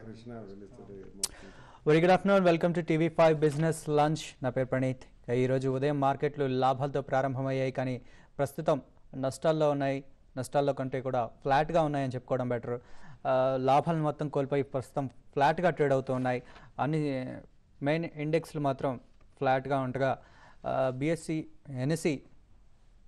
Krishna very good afternoon, welcome to TV5 business lunch. నా పేరు ప్రణీత్. ఈరోజు ఉదయం మార్కెట్లు లాభాలతో ప్రారంభమయ్యాయి, కానీ ప్రస్తుతం నష్టాల్లో ఉన్నాయి. నష్టాల్లో కంటే కూడా ఫ్లాట్గా ఉన్నాయని చెప్పుకోవడం బెటర్. లాభాలను మొత్తం కోల్పోయి ప్రస్తుతం ఫ్లాట్గా ట్రేడ్ అవుతూ ఉన్నాయి. అన్ని మెయిన్ ఇండెక్స్లు మాత్రం ఫ్లాట్గా ఉండగా బిఎస్సి, ఎన్ఎస్సి,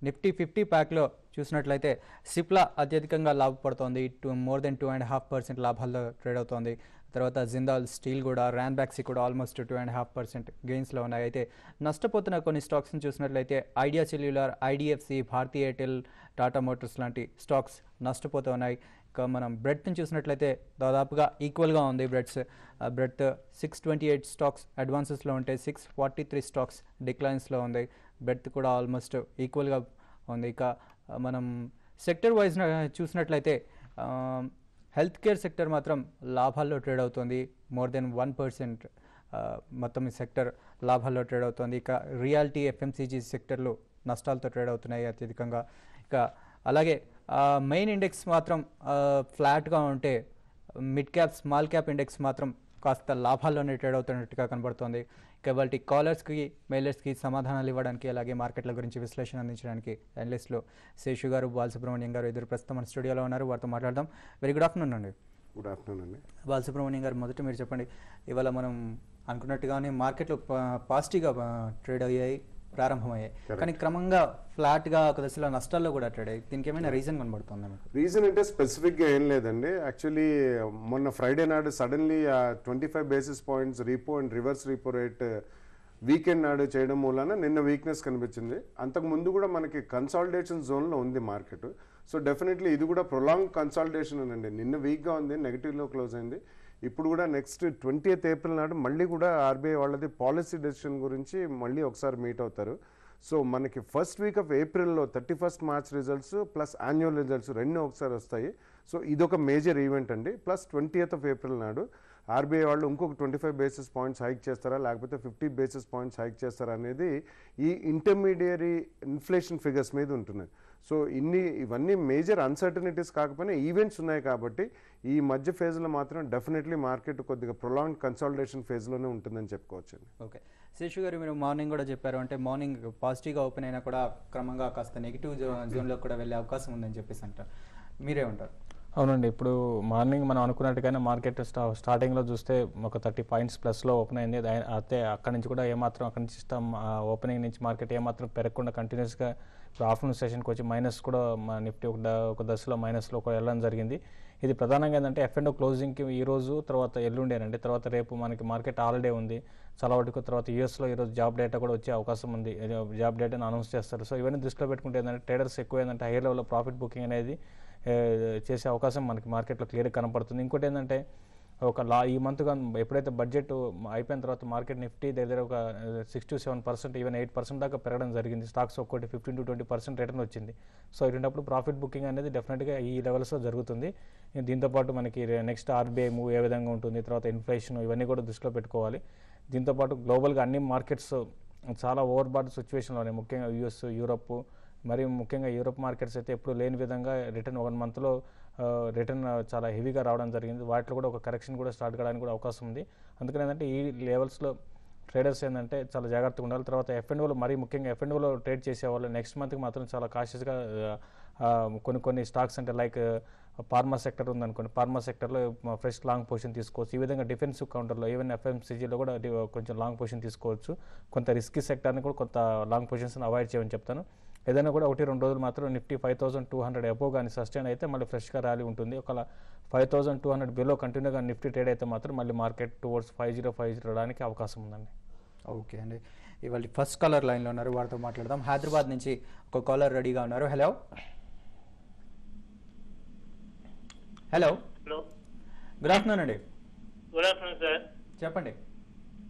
నిఫ్టీ 50 ప్యాక్లో చూసినట్లయితే సిప్లా అత్యధికంగా లాభపడుతోంది. మోర్ దెన్ 2.5% లాభాల్లో ట్రేడ్ అవుతోంది. తర్వాత జిందాల్ స్టీల్ కూడా, ర్యాన్బ్యాక్సీ కూడా ఆల్మోస్ట్ 2.5% గెయిన్స్లో ఉన్నాయి. అయితే నష్టపోతున్న కొన్ని స్టాక్స్ని చూసినట్లయితే Idea cellular, IDFC, Bharti Airtel, Tata Motors లాంటి స్టాక్స్ నష్టపోతూ ఉన్నాయి. ఇక మనం బ్రెడ్ని చూసినట్లయితే దాదాపుగా ఈక్వల్గా ఉంది. బ్రెడ్ 628 స్టాక్స్ అడ్వాన్సెస్లో ఉంటే 643 స్టాక్స్ డిక్లైన్స్లో ఉంది. బ్రెడ్ కూడా ఆల్మోస్ట్ ఈక్వల్గా ఉంది. ఇక మనం సెక్టర్ వైజ్ చూసినట్లయితే హెల్త్ కేర్ సెక్టర్ మాత్రం లాభాల్లో ట్రేడ్ అవుతుంది. మోర్ దెన్ 1% మొత్తం ఈ సెక్టర్ లాభాల్లో ట్రేడ్ అవుతుంది. ఇక రియాలిటీ, ఎఫ్ఎంసీజీ సెక్టర్లు నష్టాలతో ట్రేడ్ అవుతున్నాయి అత్యధికంగా. ఇక అలాగే మెయిన్ ఇండెక్స్ మాత్రం ఫ్లాట్గా ఉంటే mid cap, small cap index మాత్రం కాస్త లాభాల్లోనే ట్రేడ్ అవుతున్నట్టుగా కనబడుతోంది. ఇక వాళ్ళ కాలర్స్కి, మెయిలర్స్కి సమాధానాలు ఇవ్వడానికి, అలాగే మార్కెట్ల గురించి విశ్లేషణ అందించడానికి అనలిస్టులు శేషు గారు, బాలసుబ్రహ్మణ్యం గారు ఇద్దరు ప్రస్తుతం మన స్టూడియోలో ఉన్నారు. వారితో మాట్లాడదాం. వెరీ గుడ్ ఆఫ్టర్నూన్ అండి. గుడ్ ఆఫ్టర్నూన్ అండి. బాలసుబ్రహ్మణ్యం గారు, మొదట మీరు చెప్పండి. ఇవాళ మనం అనుకున్నట్టుగానే మార్కెట్లు పాజిటివ్గా ట్రేడ్ అయ్యాయి, ప్రారంభమయ్యాయి, కానీ క్రమంగా ఫ్లాట్గా ఒక దశలో నష్టాల్లో కూడా ట్రేడ్ అయ్యాయి. దీనికి ఏమైనా రీజన్ కనబడుతుందా మీకు? రీజన్ అంటే స్పెసిఫిక్గా ఏం లేదండి. యాక్చువల్లీ మొన్న ఫ్రైడే నాడు suddenly 25 basis points repo and reverse repo rate weekend నాడు చేయడం మూలన నిన్న వీక్నెస్ కనిపించింది. అంతకు ముందు కూడా మనకి కన్సాలిడేషన్ జోన్లో ఉంది మార్కెట్. సో డెఫినెట్లీ ఇది కూడా ప్రొలాంగ్ కన్సాలిడేషన్ అండి. నిన్న వీక్గా ఉంది, నెగిటివ్లో క్లోజ్ అయింది. ఇప్పుడు కూడా నెక్స్ట్ 20th ఏప్రిల్ నాడు మళ్ళీ కూడా ఆర్బీఐ వాళ్ళది పాలసీ డెసిషన్ గురించి మళ్ళీ ఒకసారి మీట్ అవుతారు. సో మనకి ఫస్ట్ వీక్ ఆఫ్ ఏప్రిల్లో 31st March results plus annual results రెండు ఒకసారి వస్తాయి. సో ఇదొక మేజర్ ఈవెంట్ అండి. ప్లస్ 20th ఏప్రిల్ నాడు ఆర్బీఐ వాళ్ళు ఇంకొక 25 బేసిస్ పాయింట్స్ హైక్ చేస్తారా, లేకపోతే 50 బేసిస్ పాయింట్స్ హైక్ చేస్తారా అనేది ఈ ఇంటర్మీడియరీ ఇన్ఫ్లేషన్ ఫిగర్స్ మీద ఉంటున్నాయి. సో ఇవన్నీ మేజర్ అన్సర్టనిటీస్ కాకపోయినా ఈవెంట్స్ ఉన్నాయి కాబట్టి ఈ మధ్య ఫేజ్లో మాత్రం డెఫినెట్లీ మార్కెట్ కొద్దిగా ప్రొలాంగ్ కన్సాలిడేషన్ ఫేజ్లోనే ఉంటుందని చెప్పుకోవచ్చు. ఓకే, శేషు గారు, మీరు మార్నింగ్ కూడా చెప్పారు, అంటే మార్నింగ్ పాజిటివ్గా ఓపెన్ అయినా కూడా క్రమంగా కాస్త నెగిటివ్ జోన్లో కూడా వెళ్ళే అవకాశం ఉందని చెప్పేసి అంటారు. మీరే ఉంటారు? అవునండి. ఇప్పుడు మార్నింగ్ మనం అనుకున్నట్టుగానే మార్కెట్ స్టార్టింగ్లో చూస్తే ఒక 30 పాయింట్స్ ప్లస్లో ఓపెన్ అయింది. అయితే అక్కడి నుంచి కూడా ఏమాత్రం అక్కడి నుంచి ఓపెనింగ్ నుంచి మార్కెట్ ఏమాత్రం పెరగకుండా కంటిన్యూస్గా ఇప్పుడు ఆఫ్టర్నూన్ సెషన్కి వచ్చి మైనస్ కూడా నిఫ్టీ ఒక దశలో మైనస్లో కూడా వెళ్ళడం జరిగింది. ఇది ప్రధానంగా ఏంటంటే ఎఫ్&ఓ క్లోజింగ్కి ఈరోజు, తర్వాత ఎల్లుండేనండి. తర్వాత రేపు మనకి మార్కెట్ హాలిడే ఉంది చాలా వరకు. తర్వాత యూఎస్లో ఈరోజు జాబ్ డేటా కూడా వచ్చే అవకాశం ఉంది. జాబ్ డేటాను అనౌన్స్ చేస్తారు. సో ఇవన్నీ దృష్టిలో పెట్టుకుంటే ఏంటంటే ట్రేడర్స్ ఎక్కువ ఏంటంటే హై లెవెల్లో ప్రాఫిట్ బుకింగ్ అనేది చేసే అవకాశం మనకి మార్కెట్లో క్లియర్గా కనపడుతుంది. ఇంకోటి ఏంటంటే ఈ మంత్ ఎప్పుడైతే బడ్జెట్ అయిపోయిన తర్వాత మార్కెట్ నిఫ్టీ దగ్గర ఒక 6 to 7%, ఈవెన్ 8% దాకా పెరగడం జరిగింది. స్టాక్స్ ఒక్కటి 15 to 20% రిటర్న్ వచ్చింది. సో ఇటువంటిప్పుడు ప్రాఫిట్ బుకింగ్ అనేది డెఫినెట్గా ఈ లెవెల్స్లో జరుగుతుంది. దీంతోపాటు మనకి నెక్స్ట్ ఆర్బీఐ మూవ్ ఏ విధంగా ఉంటుంది, తర్వాత ఇన్ఫ్లేషన్, ఇవన్నీ కూడా దృష్టిలో పెట్టుకోవాలి. దీంతోపాటు గ్లోబల్గా అన్ని మార్కెట్స్ చాలా ఓవర్బాట్ సిచ్యువేషన్లోనే, ముఖ్యంగా యూఎస్, యూరప్, మరి ముఖ్యంగా యూరోప్ మార్కెట్స్ అయితే ఎప్పుడు లేని విధంగా రిటర్న్ 1 మంత్లో రిటర్న్ చాలా హెవీగా రావడం జరిగింది. వాటిలో కూడా ఒక కరెక్షన్ కూడా స్టార్ట్ కావడానికి కూడా అవకాశం ఉంది. అందుకని ఏంటంటే ఈ లెవెల్స్లో ట్రేడర్స్ ఏంటంటే చాలా జాగ్రత్తగా ఉండాలి. తర్వాత ఎఫ్&ఓలో, మరీ ముఖ్యంగా ఎఫ్&ఓలో ట్రేడ్ చేసేవాళ్ళు నెక్స్ట్ మంత్కి మాత్రం చాలా కాషియస్గా కొన్ని స్టాక్స్ అంటే లైక్ ఫార్మా సెక్టర్ ఉందనుకోండి, ఫార్మా సెక్టర్లో ఫ్రెష్ లాంగ్ పొజిషన్ తీసుకోవచ్చు. ఈ విధంగా డిఫెన్సివ్ కౌంటర్లో ఈవెన్ ఎఫ్ఎంసీజీలో కూడా కొంచెం లాంగ్ పొజిషన్ తీసుకోవచ్చు. కొంత రిస్కీ సెక్టర్ని కూడా కొంత లాంగ్ పొజిషన్స్ అవాయిడ్ చేయమని చెప్తాను. ఏదైనా కూడా 1-2 రోజులు మాత్రం నిఫ్టీ 5200 అబోవ్ కానీ సస్టైన్ అయితే మళ్ళీ ఫ్రెష్గా ర్యాలీ ఉంటుంది. ఒకవేళ 5200 బిలో కంటిన్యూగా నిఫ్టీ ట్రేడ్ అయితే మాత్రం మళ్ళీ మార్కెట్ టువర్డ్స్ 5050 రావడానికి అవకాశం ఉందండి. ఓకే అండి, ఇవాళ ఫస్ట్ కాలర్ లైన్లో ఉన్నారు, వారితో మాట్లాడదాం. హైదరాబాద్ నుంచి ఒక కాలర్ రెడీగా ఉన్నారు. హలో హలో గుడ్ ఆఫ్టర్నూన్ అండి. Good afternoon sir. చెప్పండి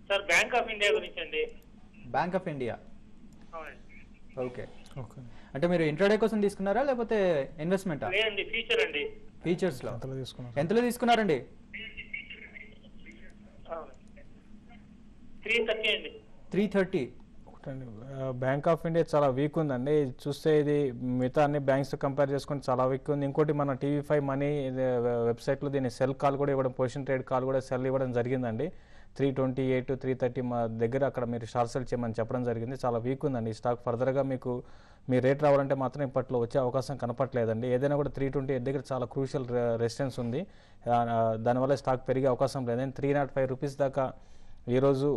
సార్, బ్యాంక్ ఆఫ్ ఇండియా గురించి అండి. బ్యాంక్ ఆఫ్ ఇండియా, అవునండి. ఓకే. అంటే మీరు ఇంట్రాడే కోసం తీసుకున్నారా లేకపోతే ఇన్వెస్ట్మెంటా? లేదండి, ఫ్యూచర్ అండి. ఫీచర్స్ లో ఎంతలో తీసుకున్నారండి? 330 అండి. 330. బ్యాంక్ ఆఫ్ ఇండియా చాలా వీక్ ఉందండి. ఇది చూస్తే ఇది మిగతా అన్ని బ్యాంక్స్ కంపేర్ చేసుకుంటే చాలా వీక్ ఉంది. ఇంకోటి మన TV5 మనీ వెబ్సైట్లో దీన్ని సెల్ కాల్ కూడా ఇవ్వడం, పొజిషన్ ట్రేడ్ కాల్ కూడా సెల్ ఇవ్వడం జరిగిందండి. 328 330 మా దగ్గర అక్కడ మీరు షార్ట్ సెల్ చేయమని చెప్పడం జరిగింది. చాలా వీక్ ఉందండి ఈ స్టాక్. ఫర్దర్గా మీకు మీ రేట్ రావాలంటే మాత్రం ఇప్పట్లో వచ్చే అవకాశం కనపట్లేదండి. ఏదైనా కూడా 328 దగ్గర చాలా క్రూషియల్ రెసిస్టెన్స్ ఉంది. దానివల్ల స్టాక్ పెరిగే అవకాశం లేదండి. 305 రూపీస్ దాకా ఈరోజు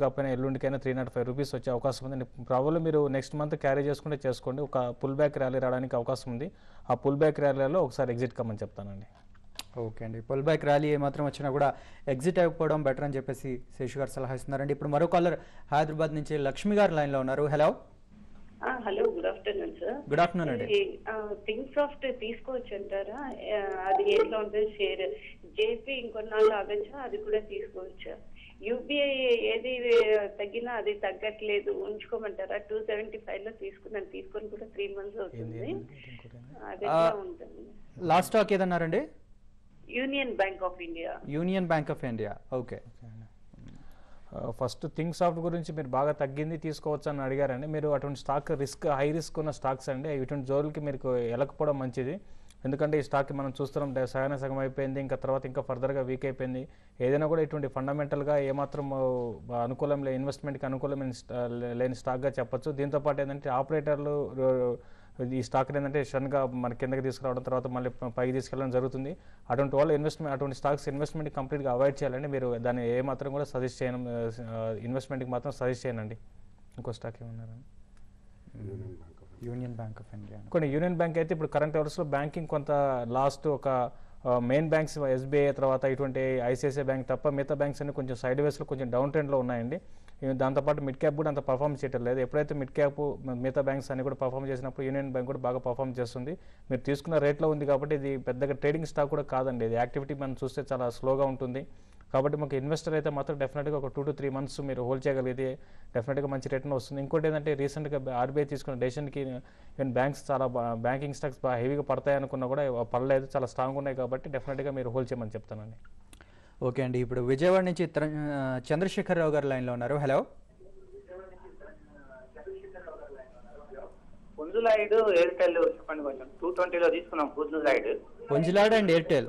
కాకపోయినా ఎల్లుండికైనా 305 రూపీస్ వచ్చే అవకాశం ఉంది. ప్రాబ్లం మీరు నెక్స్ట్ మంత్ క్యారీ చేసుకుంటే చేసుకోండి. ఒక పుల్ బ్యాక్ ర్యాలీ రావడానికి అవకాశం ఉంది. ఆ పుల్ బ్యాక్ ర్యాలీలో ఒకసారి ఎగ్జిట్ కమ్మని చెప్తానండి. ఓకే అండి, పుల్ బ్యాక్ ర్యాలీ ఏమాత్రం వచ్చినా కూడా ఎగ్జిట్ అయిపోవడం బెటర్ అని చెప్పేసి శేషు గారు సలహా ఇస్తున్నారండి. ఇప్పుడు మరో కాలర్ హైదరాబాద్ నుంచి లక్ష్మి గారు లైన్లో ఉన్నారు. Hello. Hello, good afternoon sir. Good afternoon అండి. థింక్ సాఫ్ట్ తీసుకోవచ్చు అంటారా? అది ఎట్లా ఉంటుంది షేర్? జేపీ ఇంకొన్నాళ్ళు ఆగచ్చా? అది కూడా తీసుకోవచ్చా? యూపీఐ ఏది తగ్గినా అది తగ్గట్లేదు, ఉంచుకోమంటారా? 275 లో తీసుకొని కూడా 3 months అవుతుంది. అది ఎట్లా ఉంటుంది? లాస్ట్ స్టాక్ ఏదన్నారండి? Union bank of India. Union bank of India. Okay. First think soft గురించి మీరు బాగా తగ్గింది తీసుకోవచ్చు అని అడిగారండి. మీరు అటువంటి స్టాక్ హై రిస్క్ ఉన్న స్టాక్స్ అండి. ఇటువంటి జోలికి మీకు వెళ్ళకపోవడం మంచిది. ఎందుకంటే ఈ స్టాక్ మనం చూస్తున్నాం సగం అయిపోయింది, ఇంకా తర్వాత ఇంకా ఫర్దర్గా వీక్ అయిపోయింది. ఏదైనా కూడా ఇటువంటి ఫండమెంటల్గా ఏమాత్రం అనుకూలం ఇన్వెస్ట్మెంట్కి అనుకూలమైన లేని స్టాక్గా చెప్పొచ్చు. దీంతోపాటు ఏంటంటే ఆపరేటర్లు ఈ స్టాక్ ఏంటంటే సడన్గా మన కిందకి తీసుకురావడం, తర్వాత మళ్ళీ పైకి తీసుకెళ్ళడం జరుగుతుంది. అటువంటి వాళ్ళు అటువంటి స్టాక్స్ ఇన్వెస్ట్మెంట్ కంప్లీట్గా అవాయిడ్ చేయాలండి. మీరు దాన్ని ఏమాత్రం కూడా సజెస్ట్ చేయను, ఇన్వెస్ట్మెంట్కి మాత్రం సజెస్ట్ చేయనండి. ఇంకో స్టాక్ ఏమన్నారండి? Union bank of India. కొన్ని యూనియన్ బ్యాంక్ అయితే ఇప్పుడు కరెంట్ అవర్స్లో బ్యాంకింగ్ కొంత లాస్ట్ ఒక మెయిన్ బ్యాంక్స్ SBI తర్వాత ఇటువంటి ICICI బ్యాంక్ తప్ప మిగతా బ్యాంక్స్ అన్ని కొంచెం సైడ్ వేస్లో కొంచెం డౌన్ ట్రెండ్లో ఉన్నాయండి. దాంతోపాటు మిడ్ క్యాప్ కూడా అంత పర్ఫామ్ చేయటం లేదు. ఎప్పుడైతే మిడ్ క్యాప్ మిగతా బ్యాంక్స్ అన్ని కూడా పర్ఫామ్ చేసినప్పుడు యూనియన్ బ్యాంక్ కూడా బాగా పర్ఫామ్ చేస్తుంది. మీరు తీసుకున్న రేట్లో ఉంది కాబట్టి ఇది పెద్దగా ట్రేడింగ్ స్టాక్ కూడా కాదండి. ఇది యాక్టివిటీ మనం చూస్తే చాలా స్లోగా ఉంటుంది. కాబట్టి మాకు ఇన్వెస్టర్ అయితే మాత్రం డెఫినెట్గా ఒక 2 to 3 months మీరు హోల్డ్ చేయగలిగితే డెఫినెట్గా మంచి రిటర్న్ వస్తుంది. ఇంకోటి ఏంటంటే రీసెంట్గా RBI తీసుకున్న డెసిషన్కి ఈవెన్ బ్యాంక్స్ చాలా బ్యాంకింగ్ స్టాక్స్ బాగా హెవీగా పడతాయి అనుకున్నా కూడా పడలేదు, చాలా స్ట్రాంగ్ ఉన్నాయి. కాబట్టి డెఫినెట్గా మీరు హోల్డ్ చేయమని చెప్తానండి. ఓకే అండి, ఇప్పుడు విజయవాడ నుంచి చంద్రశేఖర్ రావు గారు లైన్లో ఉన్నారు. హలో. పుంజులాయిడ్ ఎయిర్టెల్ చెప్పండి కొంచెం. 220లో తీసుకున్నాం Punj Lloyd. Punj Lloyd and Airtel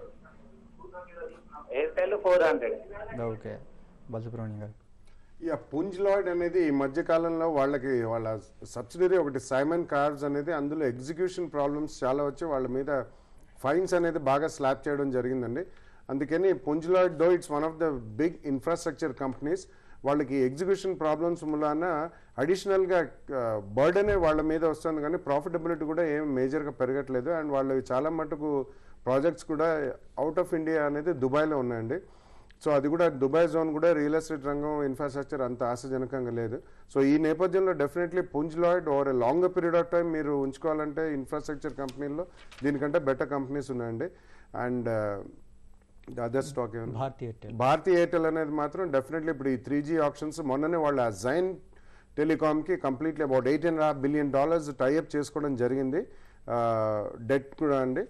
400. Okay, Balasubrahmanyam గారు. పుంజ్ లాయిడ్ అనేది ఈ మధ్య కాలంలో వాళ్ళ సబ్సిడరీ ఒకటి సైమన్ కార్స్ అనేది, అందులో ఎగ్జిక్యూషన్ ప్రాబ్లమ్స్ చాలా వచ్చి వాళ్ళ మీద ఫైన్స్ అనేది బాగా స్లాప్ చేయడం జరిగిందండి. అందుకని Punj Lloyd though it's one of the big infrastructure companies, వాళ్ళకి ఎగ్జిక్యూషన్ ప్రాబ్లమ్స్ మూలాన అడిషనల్గా బర్డనే వాళ్ళ మీద వస్తుంది, కానీ ప్రాఫిటబిలిటీ కూడా ఏం మేజర్గా పెరగట్లేదు. అండ్ వాళ్ళు చాలా మటుకు ప్రాజెక్ట్స్ కూడా అవుట్ ఆఫ్ ఇండియా అనేది దుబాయ్లో ఉన్నాయండి. సో అది కూడా దుబాయ్ జోన్ కూడా రియల్ ఎస్టేట్ రంగం ఇన్ఫ్రాస్ట్రక్చర్ అంత ఆశాజనకంగా లేదు. సో ఈ నేపథ్యంలో definitely Punj Lloyd over a longer period of time మీరు ఉంచుకోవాలంటే ఇన్ఫ్రాస్ట్రక్చర్ కంపెనీల్లో దీనికంటే బెటర్ కంపెనీస్ ఉన్నాయండి. And other stock Bharti Airtel అనేది మాత్రం డెఫినెట్లీ ఇప్పుడు ఈ 3G ఆప్షన్స్ మొన్ననే వాళ్ళ జైన్ టెలికామ్కి కంప్లీట్లీ అబౌట్ $8.5 billion టైఅప్ చేసుకోవడం జరిగింది, డెట్ కూడా అండి.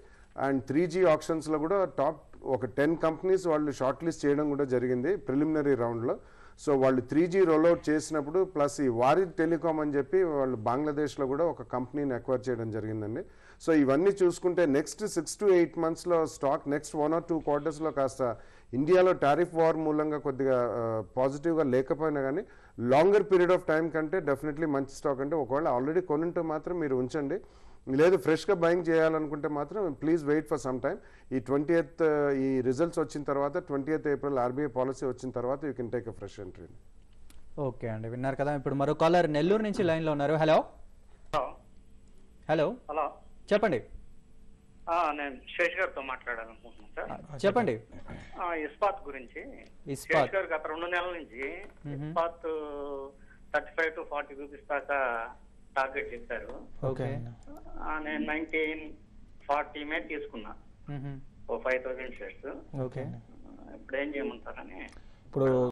అండ్ 3G ఆప్షన్స్లో కూడా టాప్ ఒక 10 కంపెనీస్ వాళ్ళు షార్ట్ లిస్ట్ చేయడం కూడా జరిగింది ప్రిలిమినరీ రౌండ్లో. సో వాళ్ళు 3G రోల్అవుట్ చేసినప్పుడు ప్లస్ ఈ వారిద్ టెలికామ్ అని చెప్పి వాళ్ళు బంగ్లాదేశ్లో కూడా ఒక కంపెనీని అక్వైర్ చేయడం జరిగిందండి. సో ఇవన్నీ చూసుకుంటే నెక్స్ట్ 6 to 8 monthsలో స్టాక్ నెక్స్ట్ 1 or 2 quartersలో కాస్త ఇండియాలో టారిఫ్ వార్ మూలంగా కొద్దిగా పాజిటివ్గా లేకపోయినా కానీ లాంగర్ పీరియడ్ ఆఫ్ టైం కంటే డెఫినెట్లీ మంచి స్టాక్. అంటే ఒకవేళ ఆల్రెడీ కొనుంటే మాత్రం మీరు ఉంచండి, లేదు ఫ్రెష్గా బయింగ్ చేయాలనుకుంటే మాత్రం please wait for some time. ఈ 20th ఈ రిజల్ట్స్ వచ్చిన తర్వాత 20th April RBI పాలసీ వచ్చిన తర్వాత you can take a fresh entry. Okay అండి, విన్నారు కదా. ఇప్పుడు మరో కాలర్ నెల్లూరు నుంచి లైన్లో ఉన్నారు. హలో. హలో, చెప్పండి. నేను శేష్ గారితో మాట్లాడాలనుకుంటున్నాను సార్. చెప్పండి. ఇస్పాత్ గురించి. శేష్ గారు గత 2 నెలల నుంచి ఇస్పాత్ 35 to 40 రూపీస్ దాకా టార్గెట్ చెప్పారు. ఓకే, నేను 1940 మీద తీసుకున్నా, 5000 షేర్స్. ఓకే, ఇప్పుడు ఏం చేయమంటారని. ఇప్పుడు